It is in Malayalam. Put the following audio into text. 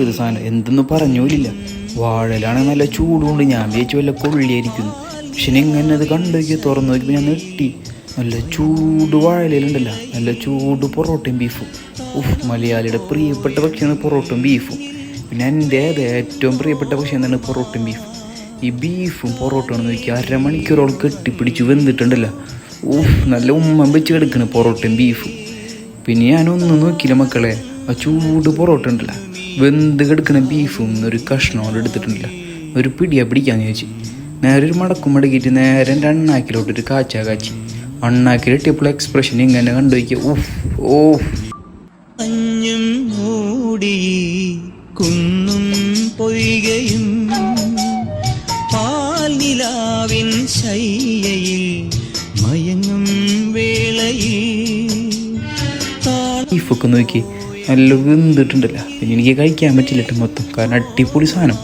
ഒരു സാധനം എന്തെന്ന് പറഞ്ഞോലില്ല. വാഴയിലാണ് നല്ല ചൂടുകൊണ്ട് ഞാൻ വിചാരിച്ചു വല്ല കൊള്ളിയായിരിക്കുന്നു. പക്ഷെ എങ്ങനെ അത് കണ്ടു തുറന്നു നോക്കിയപ്പോൾ ഞാൻ നെട്ടി. നല്ല ചൂട് വാഴയിലുണ്ടല്ല, നല്ല ചൂട് പൊറോട്ടയും ബീഫും. മലയാളിയുടെ പ്രിയപ്പെട്ട ഭക്ഷണമാണ് പൊറോട്ടയും ബീഫും. പിന്നെ എൻ്റെ ഏറ്റവും പ്രിയപ്പെട്ട ഭക്ഷണം എന്താണ്? പൊറോട്ടയും ബീഫും. ഈ ബീഫും പൊറോട്ടയും നോക്കി അരമണിക്കൂറോളം കെട്ടിപ്പിടിച്ച് വെന്തിട്ടുണ്ടല്ലോ. നല്ല ഉമ്മൻ വെച്ച് കിടക്കണ് പൊറോട്ടയും ബീഫും. പിന്നെ ഞാനൊന്നും നോക്കിയില്ല മക്കളെ, ആ ചൂട് പൊറോട്ട ഉണ്ടല്ല, വെന്ത് കിടക്കണ ബീഫും ഒരു കഷ്ണോട് എടുത്തിട്ടുണ്ടല്ല, ഒരു പിടിയാ പിടിക്കാന്ന് ചോദിച്ചു. നേരെ ഒരു മടക്കും മടക്കിയിട്ട് നേരെ എൻ്റെ അണ്ണാക്കിലോട്ടൊരു കാച്ചി. അണ്ണാക്കിലിട്ടിയപ്പോൾ എക്സ്പ്രഷൻ ഇങ്ങനെ കണ്ടു വയ്ക്കുക. മഞ്ഞും മൂടി കുന്നും പൊയ്കയും പാൽനിലാവിൻ ശയ്യയിൽ മയങ്ങും വേളയിൽ ബീഫൊക്കെ നോക്കി നല്ല വെന്തിട്ടുണ്ടല്ലോ. പിന്നെ എനിക്ക് കഴിക്കാൻ പറ്റില്ല മൊത്തം, കാരണം അടിപൊളി സാധനം.